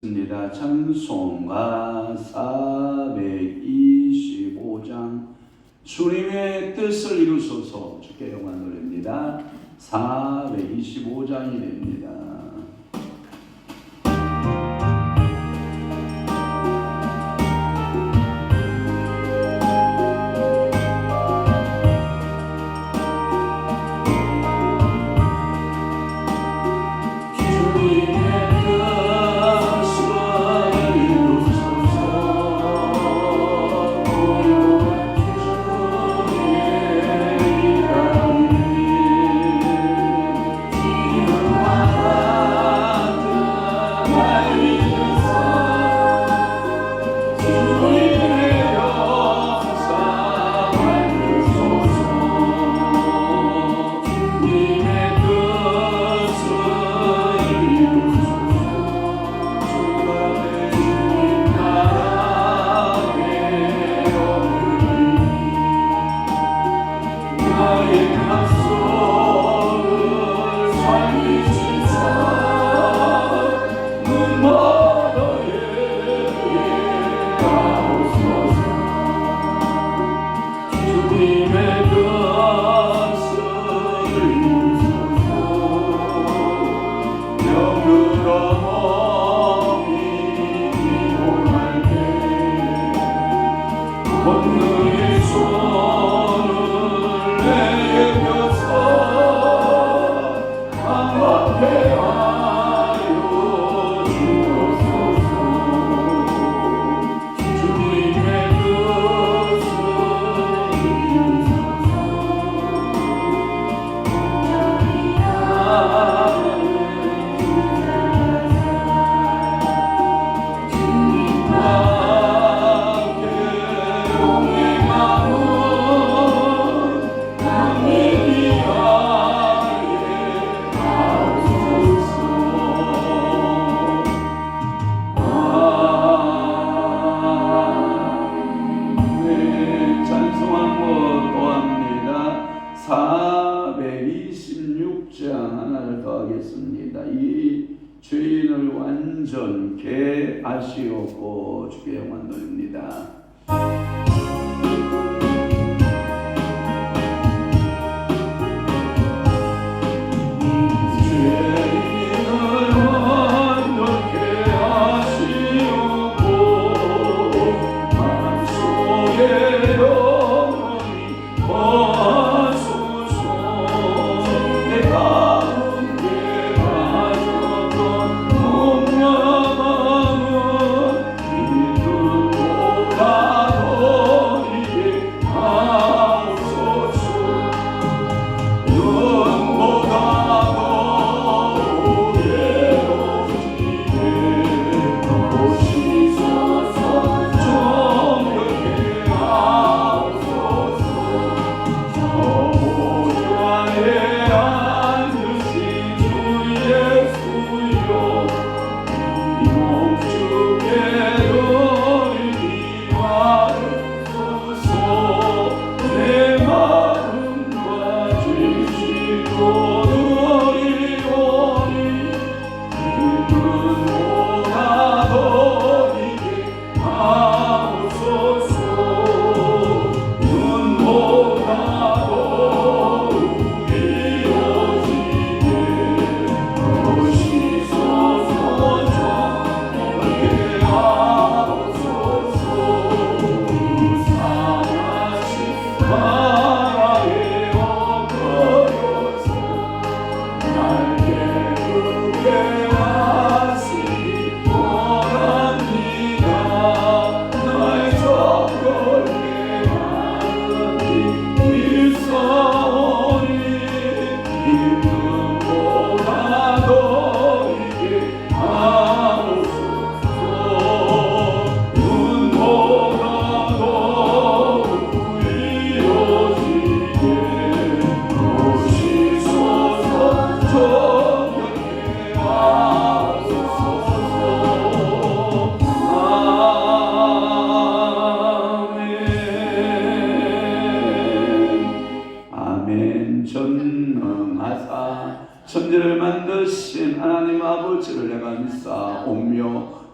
입니다. 찬송가 425장 주님의 뜻을 이루소서. 주께 영광 노래입니다. 425장이 됩니다. 이 죄인을 완전케 하시옵고. 주께 영광 돌립니다. Oh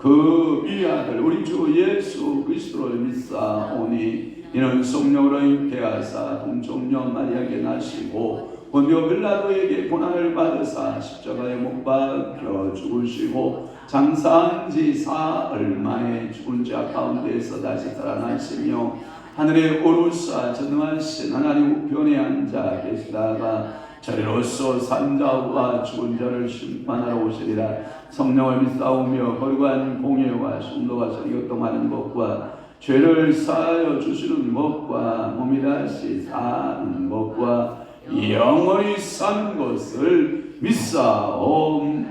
그 위아들 우리 주 예수 그리스도를 믿사오니 이는 성령으로 잉태하사 동정녀 마리아에게 나시고 본디오 빌라도에게 고난을 받으사 십자가에 못 박혀 죽으시고 장사한 지 사흘 만에 죽은 자 가운데에서 다시 살아나시며 하늘에 오르사 전능하신 하나님 우편에 앉아 계시다가 저리로서 산자와 죽은 자를 심판하러 오시리라. 성령을 믿사오며 거룩한 공예와 순도가 성교통하는 것과 죄를 사하여 주시는 것과 몸이 다시 사는 것과 영원히 사는 것을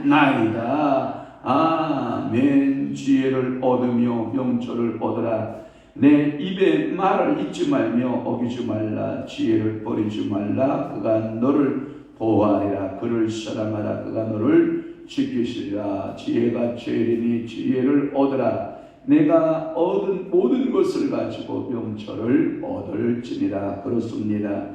믿사옵나이다. 아멘. 지혜를 얻으며 명철을 얻으라. 내 입에 말을 잊지 말며 어기지 말라. 지혜를 버리지 말라. 그가 너를 보호하리라. 그를 사랑하라. 그가 너를 지키시리라. 지혜가 제일이니 지혜를 얻으라. 내가 얻은 모든 것을 가지고 명철을 얻을지니라. 그렇습니다.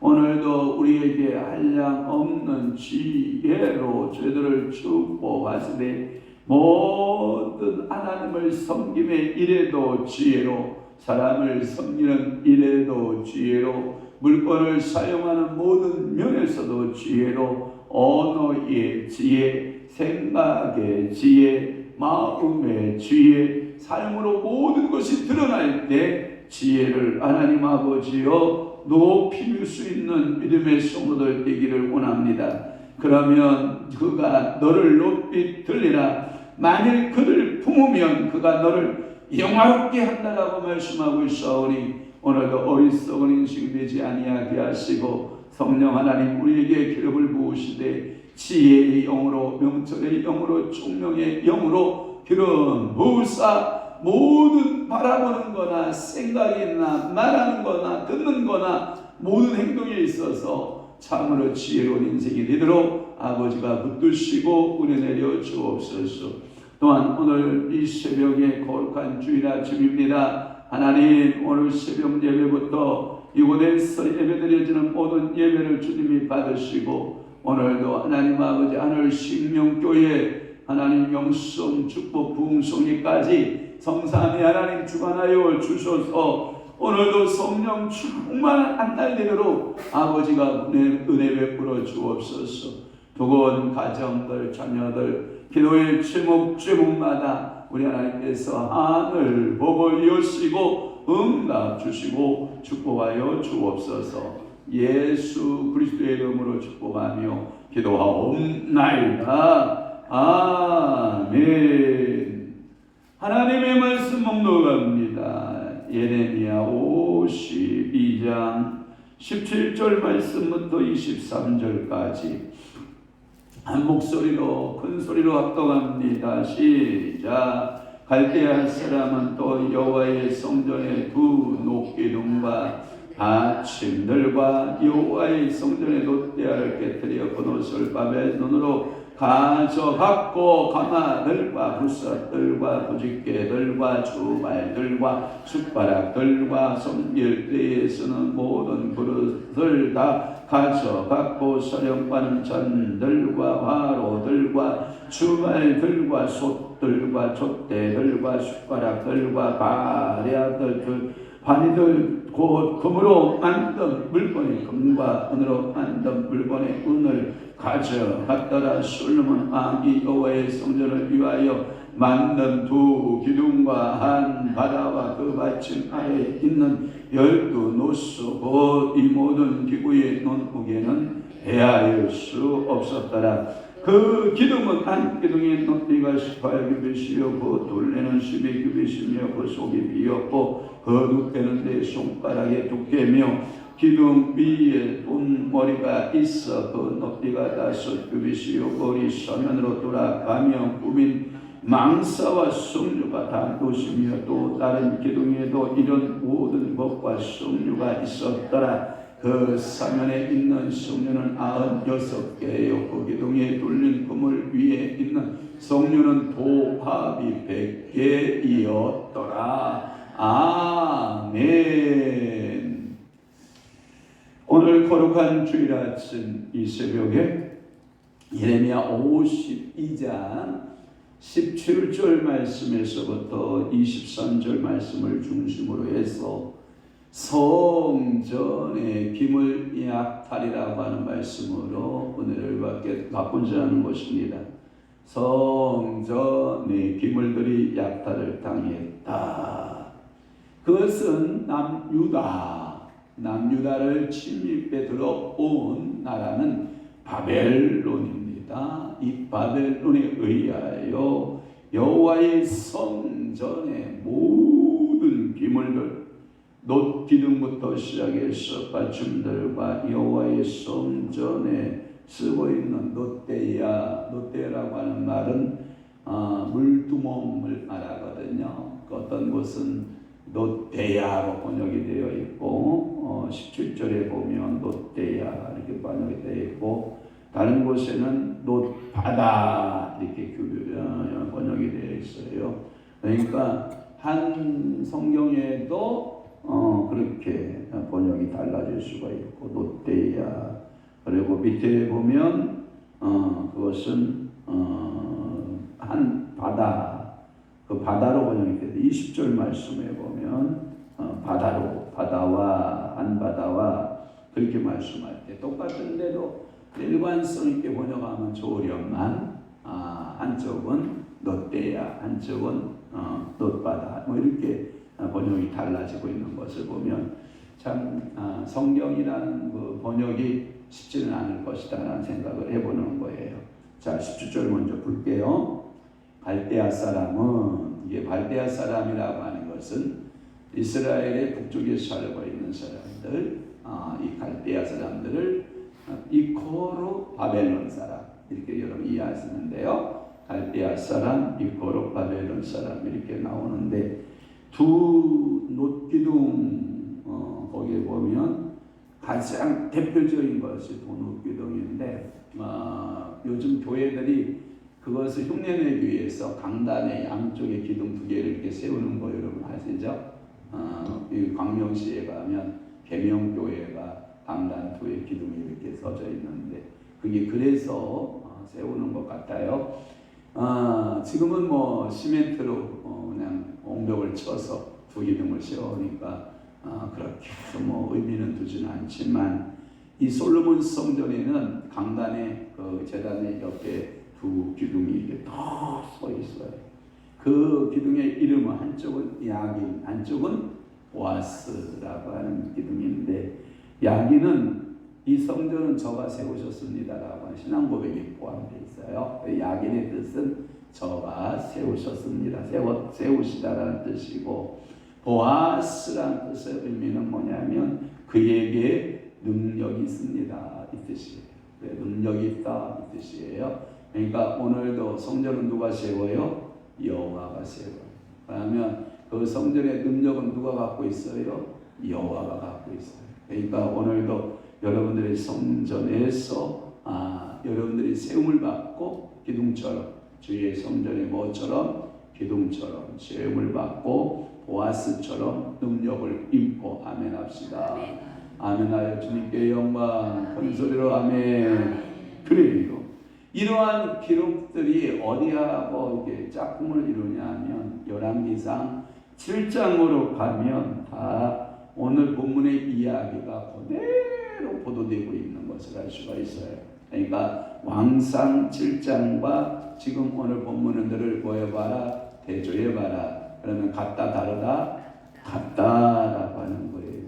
오늘도 우리에게 한량없는 지혜로 죄들을 축복하시되 모든 하나님을 섬김의 일에도 지혜로 사람을 섬기는 일에도 지혜로 물건을 사용하는 모든 면에서도 지혜로 언어의 지혜, 생각의 지혜, 마음의 지혜, 삶으로 모든 것이 드러날 때 지혜를 하나님 아버지여 높일 수 있는 믿음의 성도들 되기를 원합니다. 그러면 그가 너를 높이 들리라. 만일 그를 품으면 그가 너를 영화롭게 한다라고 말씀하고 있사오니 오늘도 어리석은 인식이 되지 아니하게 하시고 성령 하나님 우리에게 기름을 부으시되 지혜의 영으로 명철의 영으로 총명의 영으로 기름 부으사 모든 바라보는 거나 생각이나 말하는 거나 듣는 거나 모든 행동에 있어서 참으로 지혜로운 인생이 되도록 아버지가 붙드시고 은혜 내려 주옵소서. 또한 오늘 이 새벽에 거룩한 주일 아침입니다. 하나님 오늘 새벽 예배부터 이곳에서 예배드려지는 모든 예배를 주님이 받으시고 오늘도 하나님 아버지 하늘 생명교회 하나님 영성 축복 부흥성리까지 성삼위 하나님 주관하여 주셔서 오늘도 성령 충만 한 날 되도록 아버지가 은혜 베풀어 주옵소서. 두고온 가정들 자녀들 기도의 제목마다 우리 하나님께서 하늘 보고 여시고 응답 주시고 축복하여 주옵소서. 예수 그리스도의 이름으로 축복하며 기도하옵나이다. 아멘. 하나님의 말씀 묵묵합니다. 예레미야 52장 17절 말씀부터 23절까지 한 목소리로 큰 소리로 합동합니다. 시작. 갈대아 사람은 또 여호와의 성전의 두 녹기둥과 받침들과 여호와의 성전의 놋대야를 깨뜨려 그 옷을 밤의 눈으로 가져갔고 가마들과 부석들과 부집개들과 주발들과 숟가락들과 손길대에 쓰는 모든 그릇을 다 가져갔고 서령받는 잔들과 화로들과 주발들과 솥들과 촛대들과 숟가락들과 가랴들 바니들 곧 금으로 만든 물건의 금과 은으로 만든 물건의 은을 가져갔더라. 솔로몬 왕이 여호와의 성전을 위하여 만든 두 기둥과 한 바다와 그 받침 아래에 있는 12노수 곧 이 모든 기구의 논무게는 헤아릴 수 없었더라. 그 기둥은 한 기둥의 높이가 18규빗이요 그 둘레는 12규빗이며 그 속이 비었고 그 두께는 내 손가락의 두께며 기둥 위에 돈머리가 있어 그 높이가 5규빗이요 머리 서면으로 돌아가며 꾸민 망사와 석류가 다 도시며 또 다른 기둥에도 이런 모든 것과 석류가 있었더라. 그 사면에 있는 석류는 96개요 그 기둥에 둘린 그물 위에 있는 석류는 도합이 100개이었더라. 아멘. 오늘 거룩한 주일 아침 이 새벽에 예레미야 52장 17절 말씀에서부터 23절 말씀을 중심으로 해서 성전의 기물 약탈이라고 하는 말씀으로 은혜를 바꾸자 하는 것입니다. 성전의 기물들이 약탈을 당했다. 그것은 남유다를 침입해 들어온 나라는 바벨론입니다. 이 바벨론에 의하여 여호와의 성전의 모든 기물들, 놋 기둥부터 시작해서 받침들과 여호와의 성전에 쓰고 있는 놋대야라고 하는 말은 물두멍을 말하거든요. 어떤 곳은 놋대야로 번역이 되어 있고 17절에 보면 놋대야 이렇게 번역이 되어 있고 다른 곳에는 놋바다 이렇게 번역이 되어 있어요. 그러니까 한 성경에도 그렇게 번역이 달라질 수가 있고 놋대야 그리고 밑에 보면 그것은 한 바다 그 바다로 번역이 되는데 20절 말씀에 보면 바다와 한 바다와 그렇게 말씀할 때 똑같은데도 일관성 있게 번역하면 좋으련만 한쪽은 놋대야 한쪽은 놋바다 뭐 이렇게 번역이 달라지고 있는 것을 보면 참 성경이라는 그 번역이 쉽지는 않을 것이다 라는 생각을 해보는 거예요. 자 17절 먼저 볼게요. 갈대아 사람은 이게 갈대아 사람이라고 하는 것은 이스라엘의 북쪽에 살고 있는 사람들 이 갈대아 사람들을 이코로 바벨론 사람 이렇게 여러분 이해하시는데요. 갈대아 사람 이코로 바벨론 사람 이렇게 나오는데 두 놋기둥 거기에 보면 가장 대표적인 것이 두 놋기둥인데 요즘 교회들이 그것을 흉내내기 위해서 강단의 양쪽에 기둥 두 개를 이렇게 세우는 거 여러분 아시죠? 이 광명시에 가면 계명교회가 강단 두에 기둥이 이렇게 서져 있는데 그게 그래서 세우는 것 같아요. 지금은 뭐 시멘트로 그냥 옹벽을 쳐서 두 기둥을 세우니까 그렇게 뭐 의미는 두지는 않지만 이 솔로몬 성전에는 강단의 그 제단의 옆에 두 기둥이 이렇게 더 서 있어요. 그 기둥의 이름은 한쪽은 야긴, 한쪽은 보아스라고 하는 기둥인데 야긴은 이 성전은 저가 세우셨습니다라고 하는 신앙 고백이 포함되어 있어요. 야긴의 뜻은 저가 세우셨습니다. 세우시다라는 뜻이고 보아스라는 뜻의 의미는 뭐냐면 그에게 능력이 있습니다 이 뜻이에요. 능력이 있다 이 뜻이에요. 그러니까 오늘도 성전은 누가 세워요? 여호와가 세워요. 그러면 그 성전의 능력은 누가 갖고 있어요? 여호와가 갖고 있어요. 그러니까 오늘도 여러분들의 성전에서 여러분들이 세움을 받고 기둥처럼 주의 성전의 뭐처럼 기둥처럼 세움을 받고 보아스처럼 능력을 입고 아멘 합시다. 아멘하여 주님께 영광 큰 소리로 아멘. 그래요. 이러한 기록들이 어디하고 이게 짝꿍을 이루냐면 열왕기상 7장으로 가면 다 오늘 본문의 이야기가 그대로 보도되고 있는 것을 알 수가 있어요. 그러니까 왕상 7장과 지금 오늘 본문들을 모여봐라 대조해봐라. 그러면 같다 다르다 같다라고 하는 거예요.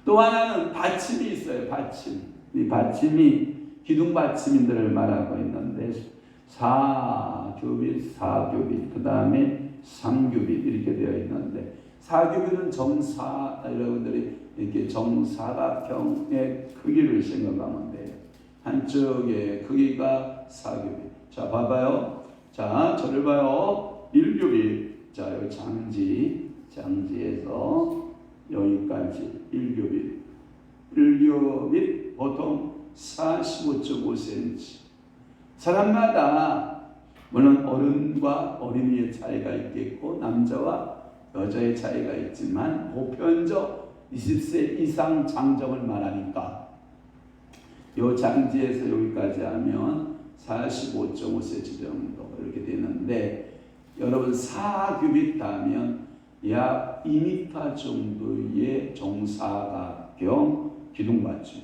또 하나는 받침이 있어요. 받침. 이 받침이 기둥 받침인들을 말하고 있는데 4규빗, 4규빗, 그 다음에 3규빗 이렇게 되어 있는데 4규빗은 정사 여러분들이 이렇게 정사각형의 크기를 생각하면 돼요. 한쪽의 크기가 4규빗. 자 봐봐요. 자 저를 봐요. 1규빗. 자 여기 장지에서 여기까지 1규빗. 1규빗 보통 45.5cm. 사람마다 물론 어른과 어린이의 차이가 있겠고 남자와 여자의 차이가 있지만 보편적 20세 이상 장정을 말하니까 요 장지에서 여기까지 하면 45.5cm 정도 이렇게 되는데 여러분 4규빗 하면 약 2m 정도의 정사각형 기둥받침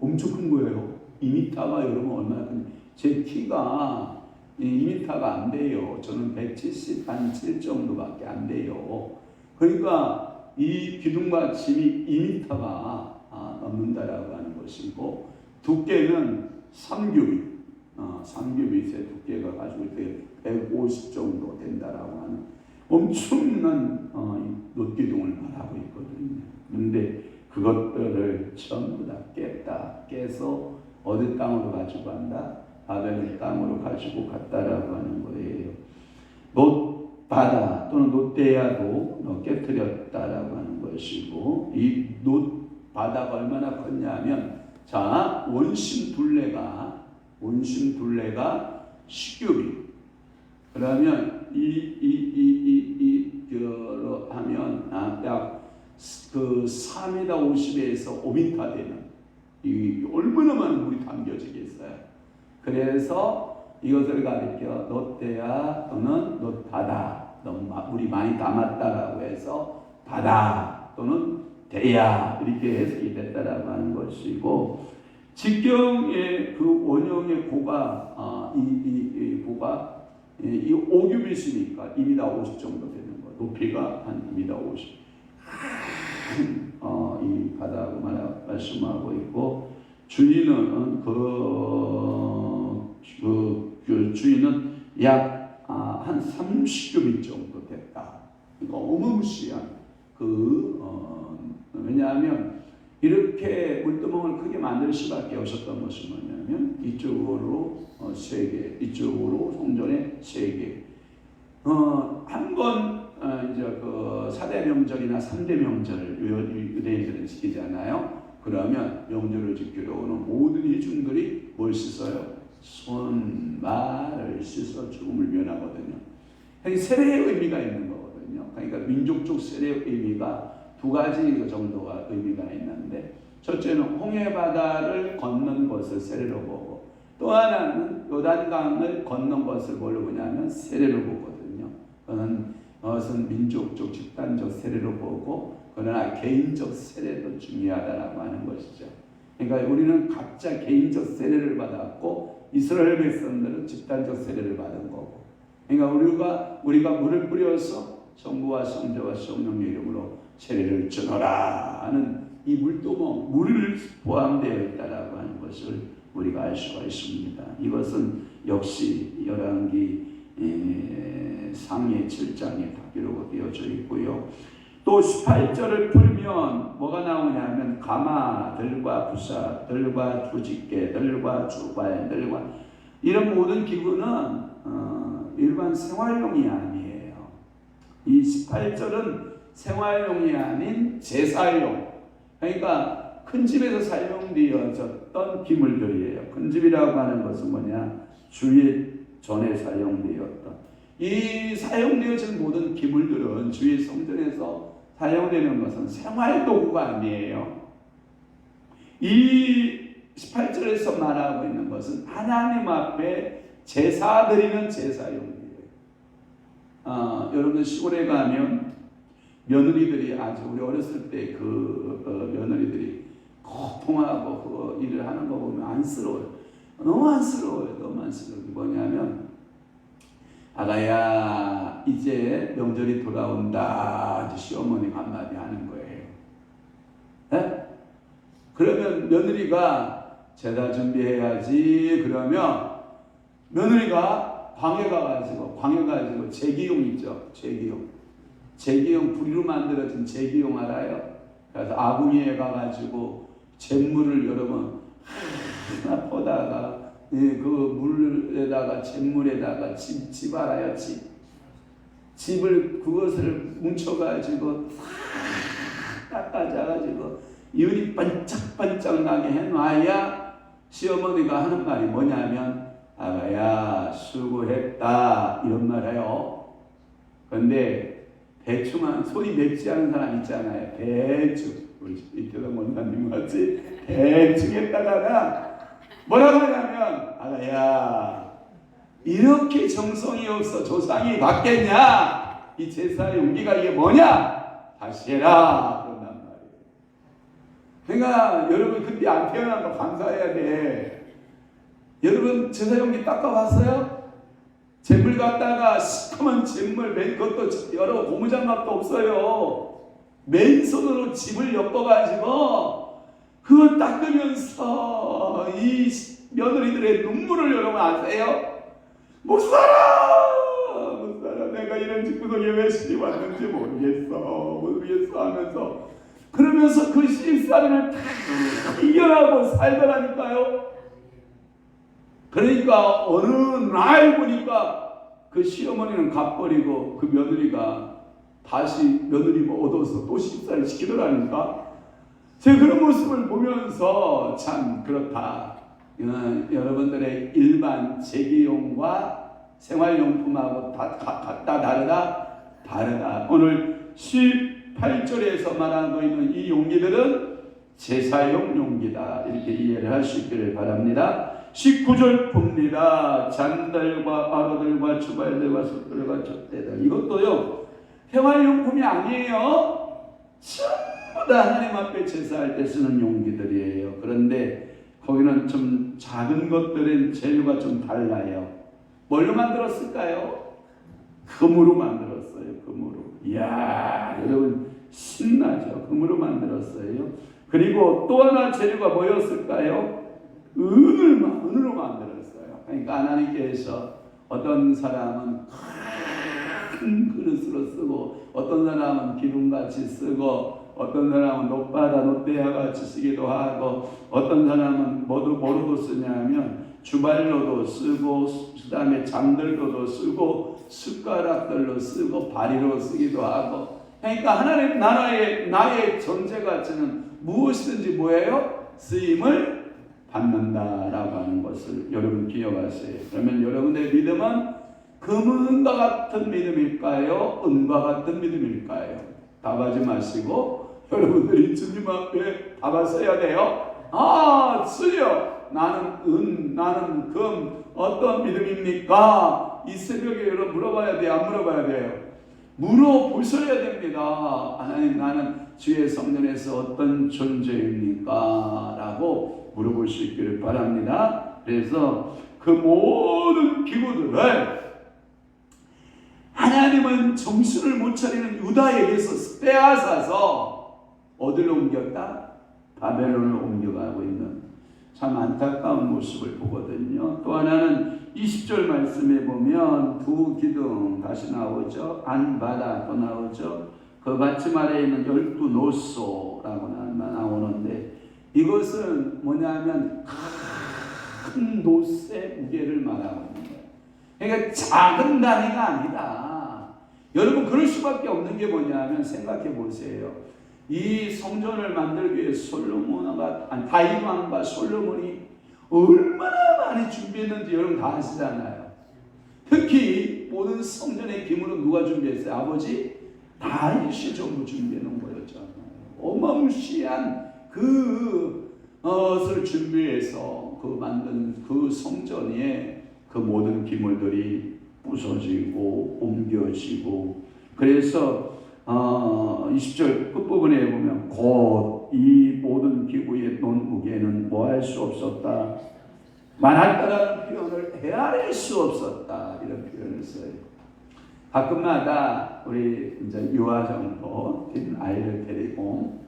엄청 큰 거예요. 2m가 여러분 얼마나 큰? 제 키가 2m가 안 돼요. 저는 177 정도밖에 안 돼요. 그러니까 이 기둥받침이 2m가 넘는다라고 하는 것이고 두께는 3규빗, 3규빗의 두께가 가지고 150 정도 된다라고 하는 엄청난 놋기둥을 말하고 있거든요. 그런데 그것들을 전부 다 깨서 어디 땅으로 가지고 간다? 바벨론 땅으로 가지고 갔다라고 하는 거예요. 놋바다 또는 놋대야도 깨뜨렸다라고 하는 것이고 이 놋바다가 얼마나 컸냐면 자 원심 둘레가 10규빗 그러면 이로 하면 약 그 4m 50에서 5m 되는 이 얼마나 많은 물이 담겨지겠어요. 그래서 이것을 가리켜 놋대야 또는 놋바다 물이 많이 담았다라고 해서 바다 또는 대야 이렇게 해석이 됐다라고 하는 것이고 직경의 그 원형의 고가 이 고가 이 5규빗이니까 2m 50 정도 되는 거 높이가 한 2m 50 이 바다고 말씀하고 있고 주인은 그 주인은 약 한 30규빗 정도 됐다. 그러니까 어마무시한 왜냐하면 이렇게 물두멍을 크게 만들 수밖에 없었던 것은 뭐냐면 이쪽으로 3개, 이쪽으로 성전에 3개. 한 번 이제 그 4대 명절이나 3대 명절 유대인들은 지키잖아요. 그러면 명절을 지키러 오는 모든 이중들이 뭘 씻어요? 손, 말을 씻어 죽음을 면하거든요. 세례의 의미가 있는 거거든요. 그러니까 민족적 세례의 의미가 두 가지 정도가 의미가 있는데 첫째는 홍해바다를 건넌 것을 세례로 보고 또 하나는 요단강을 건넌 것을 뭘로 보냐면 세례로 보거든요. 그것은 민족적 집단적 세례로 보고 그러나 개인적 세례도 중요하다라고 하는 것이죠. 그러니까 우리는 각자 개인적 세례를 받았고 이스라엘 백성들은 집단적 세례를 받은 거고 그러니까 우리가 물을 뿌려서 성부와 성자와 성령의 이름으로 세례를 주노라 하는 이 물도모 물을 포함되어 있다라고 하는 것을 우리가 알 수가 있습니다. 이것은 역시 열왕기 상해 7장에 다 기록되어져 있고요. 또 18절을 풀면 뭐가 나오냐면 가마들과 부사들과 두집개들과 주발들과 이런 모든 기구는 일반 생활용이 아니에요. 이 18절은 생활용이 아닌 제사용 그러니까 큰 집에서 사용되어졌던 기물들이에요. 큰 집이라고 하는 것은 뭐냐 주일 전에 사용되었던 이 사용되어진 모든 기물들은 주일 성전에서 사용되는 것은 생활도구가 아니에요. 이 18절에서 말하고 있는 것은 하나님 앞에 제사 드리는 제사용이에요. 여러분 시골에 가면 며느리들이 아주 우리 어렸을 때 며느리들이 고통하고 그 일을 하는 거 보면 안쓰러워요. 너무 안쓰러워요. 뭐냐면 아가야 이제 명절이 돌아온다. 이제 시어머니가 한마디 하는 거예요. 네? 그러면 며느리가 제사 준비해야지. 그러면 며느리가 광해 가가지고 제기용 있죠. 제기용 부리로 만들어진 제기용 알아요? 그래서 아궁이에 가가지고 잿물을 여러분 하나 퍼다가 그 물에다가 잿물에다가 집 알아요? 집을 그것을 뭉쳐가지고 닦아져가지고 열이 반짝반짝 나게 해놔야 시어머니가 하는 말이 뭐냐면 아가야 수고했다 이런 말 해요. 그런데 대충 소리 맵지 않은 사람 있잖아요. 대충 우리 이태원 원장님 같이 대충 했다가 뭐라고 하냐면 하면 아가야 이렇게 정성이 없어 조상이 받겠냐? 이 제사의 용기가 이게 뭐냐? 다시 해라 그런단 말이에요. 그러니까 여러분 그때 안 태어난 거 감사해야 돼. 여러분 제사 용기 닦아봤어요? 재물 갖다가 시커먼 재물 맨 것도 여러 고무장갑도 없어요. 맨손으로 집을 엮어가지고 그걸 닦으면서 이 며느리들의 눈물을 여러분 아세요? 못 살아! 못 살아. 내가 이런 집구석에 왜 신이 왔는지 모르겠어 하면서 그러면서 그 시집살이를 다 이겨나고 살더라니까요. 그러니까 어느 날 보니까 그 시어머니는 갚버리고 그 며느리가 다시 며느리 얻어서 또 시집살이 시키더라니까. 제가 그런 모습을 보면서 참 그렇다. 여러분들의 일반 재기용과 생활용품하고 다 다르다. 오늘 18절에서 말하고 있는 이 용기들은 제사용 용기다. 이렇게 이해를 할 수 있기를 바랍니다. 19절 봅니다. 잔들과 바로들과 주발들과 숯들과 젖대들. 이것도요 생활용품이 아니에요. 전부 다 하나님 앞에 제사할 때 쓰는 용기들이에요. 그런데 거기는 좀 작은 것들은 재료가 좀 달라요. 뭘로 만들었을까요? 금으로 만들었어요. 금으로. 이야 여러분 신나죠. 금으로 만들었어요. 그리고 또 하나 재료가 뭐였을까요? 은으로 만들었어요. 그러니까 하나님께서 어떤 사람은 큰 그릇으로 쓰고 어떤 사람은 기둥같이 쓰고 어떤 사람은 노바다 노대야같이 쓰기도 하고 어떤 사람은 뭐로도 쓰냐면 주발로도 쓰고 그 다음에 잠들로도 쓰고 숟가락들로 쓰고 바리로 쓰기도 하고 그러니까 하나님 나의 존재가치는 무엇이든지 뭐예요? 쓰임을 받는다라고 하는 것을 여러분 기억하세요. 그러면 여러분의 믿음은 금은과 같은 믿음일까요? 은과 같은 믿음일까요? 답하지 마시고 여러분들이 주님 앞에 답하셔야 돼요. 주여 나는 은, 나는 금 어떤 믿음입니까? 이 새벽에 여러분 물어봐야 돼요? 안 물어봐야 돼요? 물어보셔야 됩니다. 하나님 나는 주의 성전에서 어떤 존재입니까? 라고 물어볼 수 있기를 바랍니다. 그래서 그 모든 기구들을 하나님은 정신을 못 차리는 유다에게서 빼앗아서 어디로 옮겼다? 바벨론을 옮겨가고 있는 참 안타까운 모습을 보거든요. 또 하나는 20절 말씀에 보면 두 기둥 다시 나오죠. 안바다 또 나오죠. 그 받침 아래에 있는 12노소라고 나오는데 이것은 뭐냐면 큰 노새 무게를 말하고 있는 거예요. 그러니까 작은 단위가 아니다. 여러분 그럴 수밖에 없는 게 뭐냐면 생각해 보세요. 이 성전을 만들기 위해 다윗 왕과 솔로몬이 얼마나 많이 준비했는지 여러분 다 아시잖아요. 특히 모든 성전의 기물은 누가 준비했어요? 아버지 다윗이 전부 준비해 놓은 거였잖아요. 어마무시한 그것을 준비해서 만든 그 성전에 그 모든 기물들이 부서지고 옮겨지고 그래서 20절 끝부분에 보면 곧 이 모든 기구의 논무게는 뭐할 수 없었다. 만할까라는 표현을 헤아릴 수 없었다. 이런 표현을 써요. 가끔마다 우리 이제 유아정도 아이를 데리고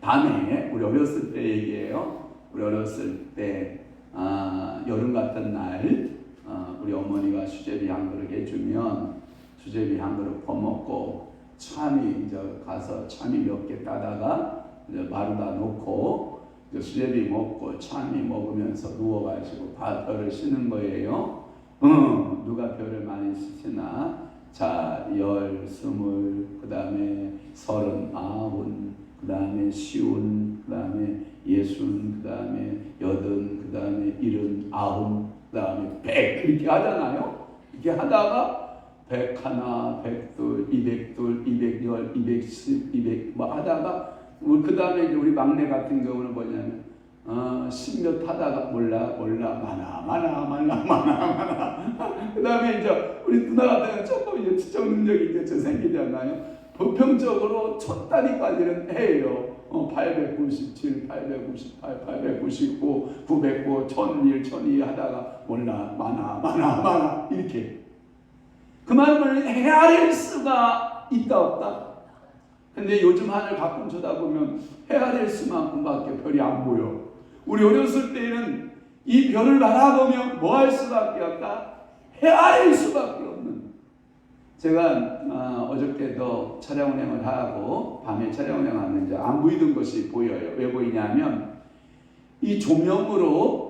밤에 우리 어렸을 때 얘기해요. 우리 어렸을 때 여름 같은 날 우리 어머니가 수제비 한 그릇 해주면 수제비 한 그릇 퍼먹고 참이 이제 가서 참이 몇 개 따다가 이제 마루다 놓고 이제 수제비 먹고 참이 먹으면서 누워가지고 별을 씻는 거예요. 누가 별을 많이 씻으나 자 10, 20, 그 다음에 39, 그 다음에 50, 그 다음에 60, 그 다음에 80, 그 다음에 70, 90, 그 다음에 100 이렇게 하잖아요. 이렇게 하다가 100 하나, 100둘, 200둘, 210, 210, 200 뭐 하다가 그 다음에 이제 우리 막내 같은 경우는 뭐냐면 십몇 하다가 몰라 많아. 그 다음에 이제 우리 누나 같은 경우는 조금 이제 지적 능력이 이제 생기잖아요. 보편적으로 천 단위까지는 해요. 897, 898, 899, 909, 1001, 1002 하다가 몰라 많아 이렇게. 그 말을 헤아릴 수가 있다 없다? 근데 요즘 하늘 가끔 쳐다보면 헤아릴 수만큼밖에 별이 안 보여. 우리 어렸을 때는 이 별을 바라보면 뭐 할 수밖에 없다? 헤아릴 수밖에 없는. 제가 어저께도 촬영 운행을 하고 밤에 촬영 운행하면 이제 안 보이던 것이 보여요. 왜 보이냐면 이 조명으로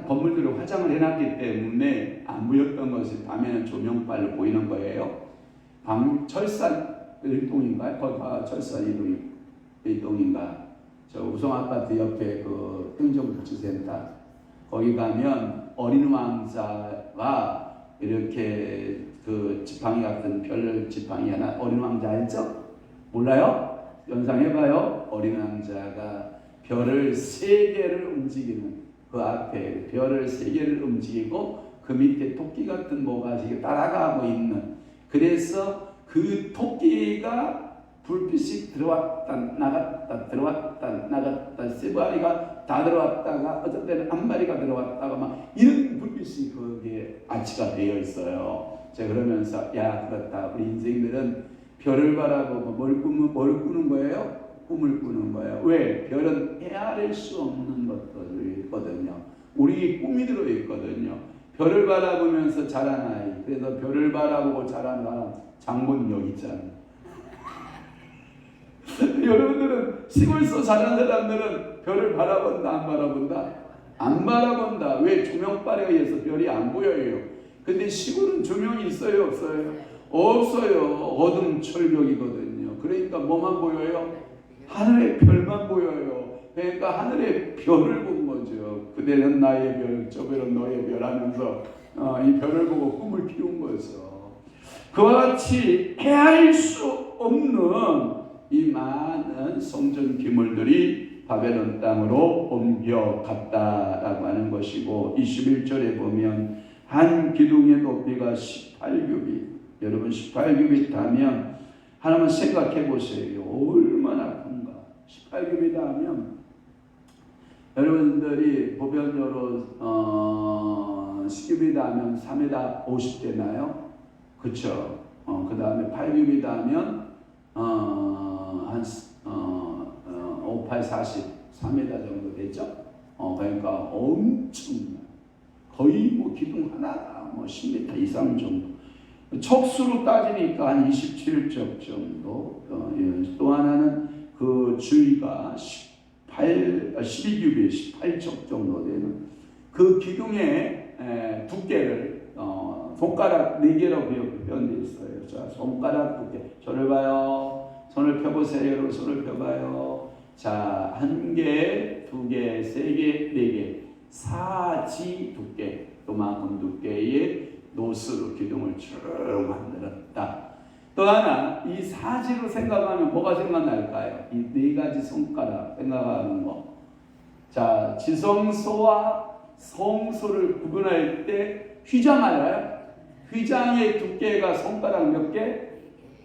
건물들을 화장을 해놨기 때문에 안 보였던 것이 밤에는 조명빨로 보이는 거예요. 철산 1동인가요? 거기가 철산 1동인가? 저 우성아파트 옆에 그 행정복지센터 거기 가면 어린 왕자가 이렇게 그 지팡이 같은 별 지팡이 하나, 어린 왕자 알죠? 몰라요? 연상해봐요. 어린 왕자가 별을 3개를 움직이는, 그 앞에 별을 3개를 움직이고 그 밑에 토끼 같은 뭐가 따라가고 있는, 그래서 그 토끼가 불빛이 들어왔다 나갔다 들어왔다 나갔다, 3마리가 다 들어왔다가 어떤 때는 1마리가 들어왔다가 막 이런 불빛이 거기에 아치가 되어 있어요. 제가 그러면서 야, 그렇다. 우리 인생들은 별을 바라보고 뭘 꾸는 거예요? 꿈을 꾸는 거예요. 왜? 별은 헤아릴 수 없는 것들이 있거든요. 우리 꿈이 들어있거든요. 별을 바라보면서 자란 아이, 그래서 별을 바라보고 자란 사람 장본역 있잖아요. 여러분들은 시골에서 자란 사람들은 별을 바라본다 안 바라본다? 안 바라본다. 왜? 조명빨에 의해서 별이 안 보여요. 근데 시골은 조명이 있어요 없어요? 없어요. 어둠 철벽이거든요. 그러니까 뭐만 보여요? 하늘의 별만 보여요. 그러니까 하늘의 별을 본 거죠. 그대는 나의 별, 저 별은 너의 별 하면서 이 별을 보고 꿈을 키운 거죠. 그와 같이 헤아릴 수 없는 이 많은 성전 기물들이 바벨론 땅으로 옮겨갔다라고 하는 것이고, 21절에 보면 한 기둥의 높이가 18규빗. 여러분 18규빗 하면 하나만 생각해 보세요. 얼마나 큰가. 18규빗 하면 여러분들이 보편적으로 10규빗 하면 3m 50 되나요? 그쵸? 그 다음에 8규빗 하면 한 5, 8, 40, 3m 정도 되죠? 그러니까 엄청 거의 뭐 기둥 하나가 뭐 10m 이상 정도. 척수로 따지니까 한 27척 정도. 또 하나는 그 주위가 12규빗, 18척 정도 되는 그 기둥의 두께를 손가락 4개로 표현되어 있어요. 자, 손가락 두께. 저를 봐요. 손을 펴보세요. 여러분 손을 펴봐요. 자, 1개, 2개, 3개, 4개. 사지 두께. 요만큼 두께의 노스로 기둥을 쭉 만들었다. 또 하나, 이 사지로 생각하면 뭐가 생각날까요? 이 4가지 손가락 생각하는 거. 자, 지성소와 성소를 구분할 때 휘장 알아요? 휘장의 두께가 손가락 몇 개?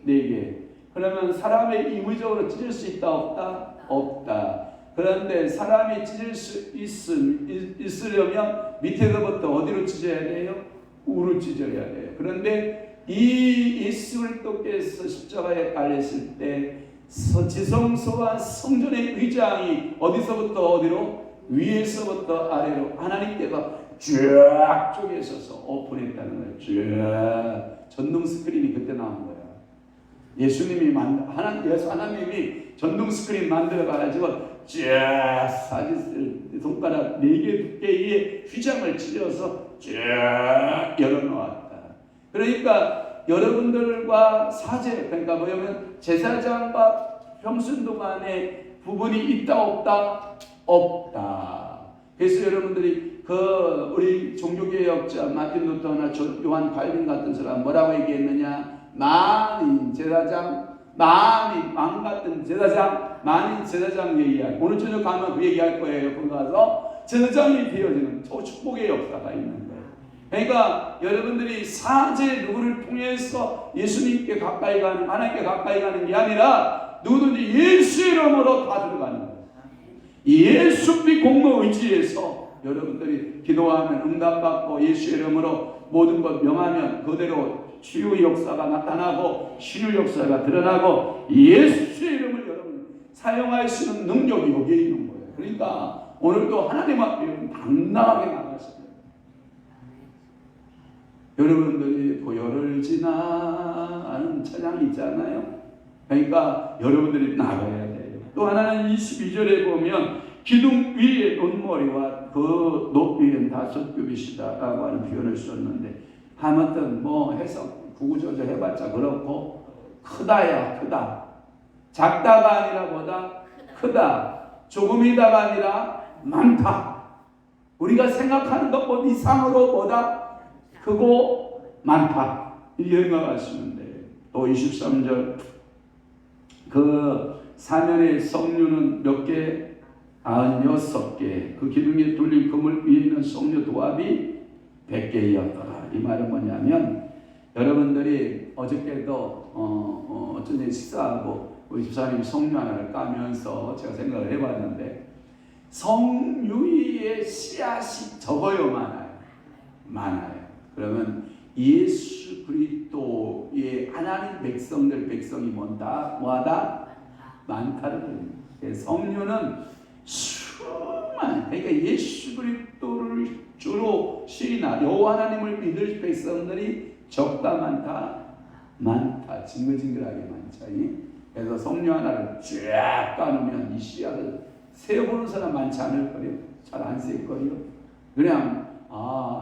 4개. 그러면 사람의 임의적으로 찢을 수 있다 없다? 없다. 그런데 사람이 찢을 수 있으려면 밑에서부터 어디로 찢어야 돼요? 우로 찢어야 돼요. 그런데 이 예수 그리스도께서 십자가에 달렸을 때 지성소와 성전의 의장이 어디서부터 어디로? 위에서부터 아래로 하나님께서 쫙 쪼개셔서 오픈했다는 거예요. 쫙 전동 스크린이 그때 나온 거야. 예수님이 하나님이 전동 스크린 만들어 가지고 쫙 사진 손가락 4개 두께의 휘장을 찢어서 쫙 열어놓았다. 그러니까 여러분들과 사제, 그러니까 뭐냐면 제사장과 평순도 간에 부분이 있다 없다? 없다. 그래서 여러분들이 우리 종교개혁자 마틴 루터나 요한 칼빈 같은 사람 뭐라고 얘기했느냐? 만인 제사장 마음이 망 같은 제사장, 만인 제사장 얘기할, 오늘 저녁 가면 그 얘기할 거예요. 거기 가서 제사장이 되어지는 저 축복의 역사가 있는 거예요. 그러니까 여러분들이 사제 누구를 통해서 예수님께 가까이 가는, 하나님께 가까이 가는 게 아니라 누구든지 예수 이름으로 다 들어가는 거예요. 예수 비 공로 의지에서 여러분들이 기도하면 응답받고 예수 이름으로 모든 것 명하면 그대로 치유의 역사가 나타나고 신의 역사가 드러나고 예수의 이름을 여러분 사용할 수 있는 능력이 여기에 있는 거예요. 그러니까 오늘도 하나님 앞에 당당하게 나가셔야 돼요. 여러분들이 보혈을 지나는 찬양이 있잖아요. 그러니까 여러분들이 나가야 돼요. 또 하나는 22절에 보면 기둥 위에 눈머리와 그 높이는 5규빗이다라고 하는 표현을 썼는데, 아무튼 뭐 해석 구구절절 해봤자 그렇고, 크다야 크다, 작다가 아니라 보다 크다, 조금이다가 아니라 많다. 우리가 생각하는 것보다 이상으로 보다 크고 많다, 이렇게 생각하시면 돼요. 또 23절 그 사면의 석류는 몇 개? 96개. 그 기둥에 둘린 그물 위에 있는 석류 도합이 100개였더라. 이 말은 뭐냐면, 여러분들이 어저께도 어쩐 일 식사하고 우리 집사님이 석류 하나를 까면서 제가 생각을 해봤는데, 석류의 씨앗이 적어요, 많아요? 많아요. 그러면 예수 그리스도의 하나님 백성이 뭐하다? 많다는 거예요. 석류는 수많은, 그러니까 예수 그리스도를 주로 시인하 여호와 하나님을 믿을 백성들이 적다 많다 징글징글하게 많죠. 그래서 석류 하나를 쫙 까놓으면 이 씨앗을 세어보는 사람 많지 않을 거예요. 잘 안 세일 거예요. 그냥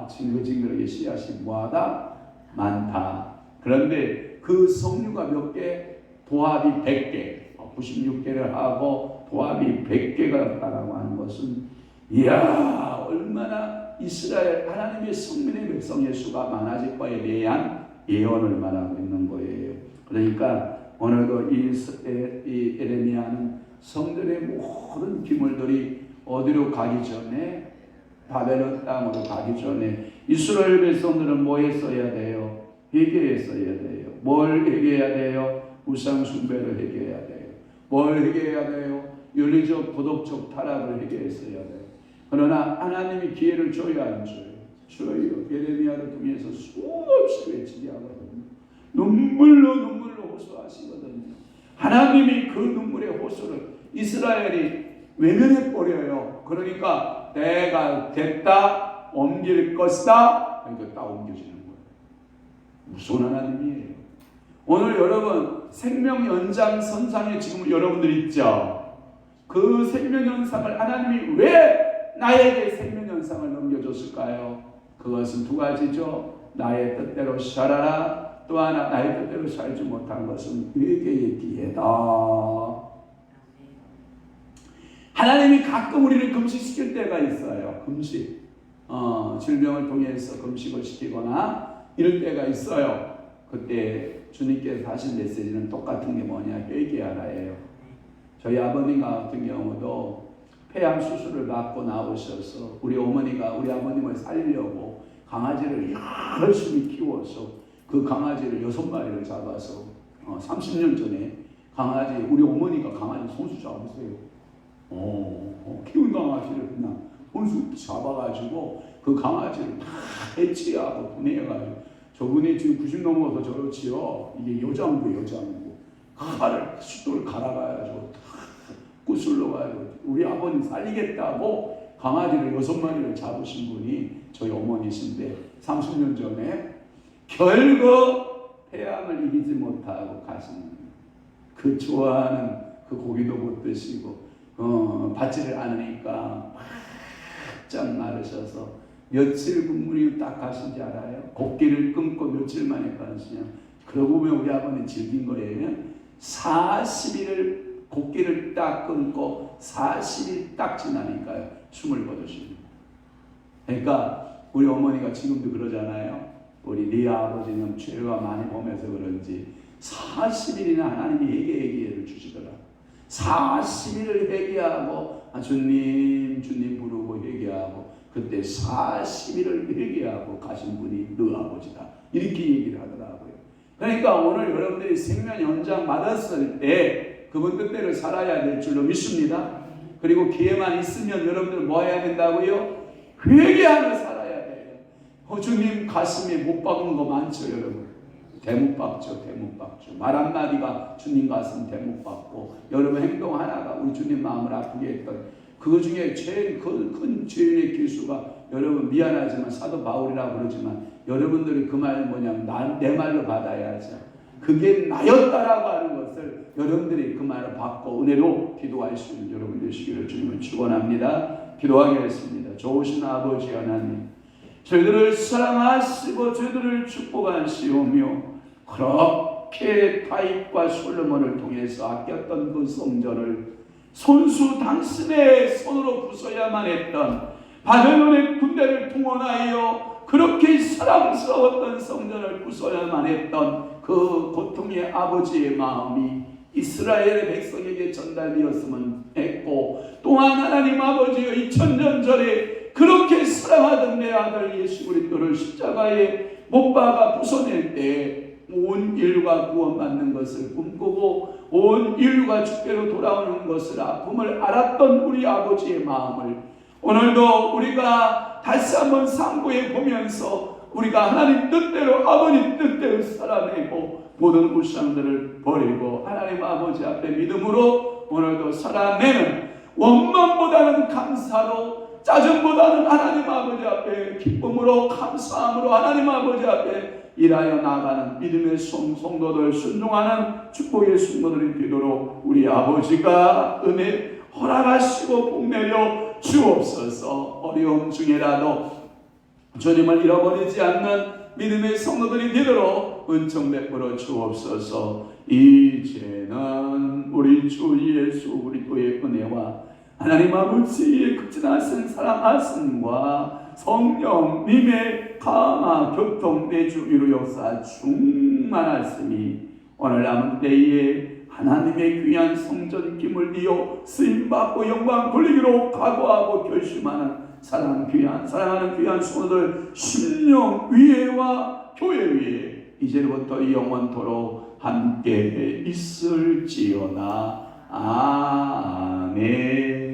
징글징글하게 씨앗이 뭐하다? 많다. 그런데 그 석류가 몇 개? 도합이 100개, 96개를 하고 도합이 100개가 있다고 하는 것은, 이야, 얼마나 이스라엘 하나님의 성민의 백성의 수가 많아질 거에 대한 예언을 말하고 있는 거예요. 그러니까 오늘도 이 에레미야는 성전의 모든 기물들이 어디로 가기 전에, 바벨론 땅으로 가기 전에 이스라엘 백성들은 뭐 했어야 돼요? 회개했어야 돼요. 뭘 회개해야 돼요? 우상 숭배를 회개해야 돼요. 뭘 회개해야 돼요? 윤리적 도덕적 타락을 회개했어야 돼요. 그러나 하나님이 기회를 줘야 안 줘요? 줘요. 예레미야를 통해서 수없이 외치게 하거든요. 눈물로 호소하시거든요. 하나님이 그 눈물의 호소를 이스라엘이 외면해버려요. 그러니까 때가 됐다, 옮길 것이다, 그러니까 딱 옮겨지는 거예요. 무서운 하나님이에요. 오늘 여러분 생명 연장선상에 지금 여러분들 있죠. 그 생명 연상을 하나님이 왜 나에게 생명 연상을 넘겨줬을까요? 그것은 두 가지죠. 나의 뜻대로 살아라. 또 하나, 나의 뜻대로 살지 못한 것은 회개의 기회다. 하나님이 가끔 우리를 금식시킬 때가 있어요. 금식. 질병을 통해서 금식을 시키거나 이럴 때가 있어요. 그때 주님께서 하신 메시지는 똑같은 게 뭐냐? 회개하라예요. 저희 아버님 같은 경우도 폐암 수술을 받고 나오셔서 우리 어머니가 우리 아버님을 살리려고 강아지를 열심히 키워서 그 강아지를 6마리를 잡아서 30년 전에 우리 어머니가 강아지 손수 잡으세요. 키운 강아지를 그냥 손수 잡아가지고 그 강아지를 다 해치하고 분해해가지고, 저분이 지금 90 넘어서 저렇지요. 이게 여장부. 숫돌 갈아가지고 구슬러 가지고 우리 아버님 살리겠다고 강아지를 6마리를 잡으신 분이 저희 어머니신데, 30년 전에 결국 폐암을 이기지 못하고 가시는, 그 좋아하는 그 고기도 못 드시고 받지를 않으니까 바짝 마르셔서 며칠 근무를 딱 가신지 알아요? 곡기를 끊고 며칠 만에 가시냐? 그러고 보면 우리 아버님 즐긴 거예요. 40일을 곡기를 딱 끊고 40일 딱 지나니까요, 숨을 거두시는 거예요. 그러니까 우리 어머니가 지금도 그러잖아요. 우리 네 아버지는 죄가 많이 범해서 그런지 40일이나 하나님이 회개를 주시더라. 40일을 회개하고 주님 부르고 회개하고 그때 40일을 회개하고 가신 분이 너 아버지다. 이렇게 얘기를 하더라고요. 그러니까 오늘 여러분들이 생명 연장 받았을 때 그분 뜻대로 살아야 될 줄로 믿습니다. 그리고 기회만 있으면 여러분들 뭐 해야 된다고요? 회개하며 살아야 돼요. 주님 가슴에 못 박은 거 많죠, 여러분. 대못 박죠. 말 한마디가 주님 가슴 대못 박고, 여러분 행동 하나가 우리 주님 마음을 아프게 했던 그 중에 제일 큰 죄인의 기수가, 여러분 미안하지만 사도 바울이라고 그러지만 여러분들이 그 말은 뭐냐면 내 말로 받아야죠. 그게 나였다라고 하는 것을 여러분들이 그 말을 받고 은혜로 기도할 수 있는 여러분 되시기를 주님을 축원합니다. 기도하겠습니다. 좋으신 아버지 하나님, 저희들을 사랑하시고 저희들을 축복하시오며 그렇게 다윗과 솔로몬을 통해서 아꼈던 그 성전을 손수 당신의 손으로 부숴야만 했던 바벨론의 군대를 동원하여 그렇게 사랑스러웠던 성전을 부숴야만 했던 그 고통의 아버지의 마음이 이스라엘의 백성에게 전달되었으면 했고, 또한 하나님 아버지여 2000년 전에 그렇게 사랑하던 내 아들 예수 그리스도를 십자가에 못 박아 부숴낼 때 온 인류가 구원받는 것을 꿈꾸고 온 인류가 주께로 돌아오는 것을 아픔을 알았던 우리 아버지의 마음을 오늘도 우리가 다시 한번 상고해 보면서 우리가 하나님 뜻대로 아버님 뜻대로 살아내고 모든 우상들을 버리고 하나님 아버지 앞에 믿음으로 오늘도 살아내는 원망보다는 감사로, 짜증보다는 하나님 아버지 앞에 기쁨으로 감사함으로 하나님 아버지 앞에 일하여 나아가는 믿음의 성도들, 순종하는 축복의 성도들이 되도록 우리 아버지가 은혜 허락하시고 복내려 주옵소서. 어려움 중에라도 주님을 잃어버리지 않는 믿음의 성도들이 되도록 은총 베풀어 주옵소서. 이제는 우리 주 예수 그리스도의 은혜와 하나님 아버지의 극진하신 사랑하심과 성령님의 감화 교통 내주 위로 역사 충만하심이 오늘 남은 때에 하나님의 귀한 성전 기물 이어 쓰임받고 영광 돌리기로 각오하고 결심하는 사랑하는 귀한 성도들 심령 위에와 교회 위에 이제부터 영원토록 함께 있을지어다. 아멘.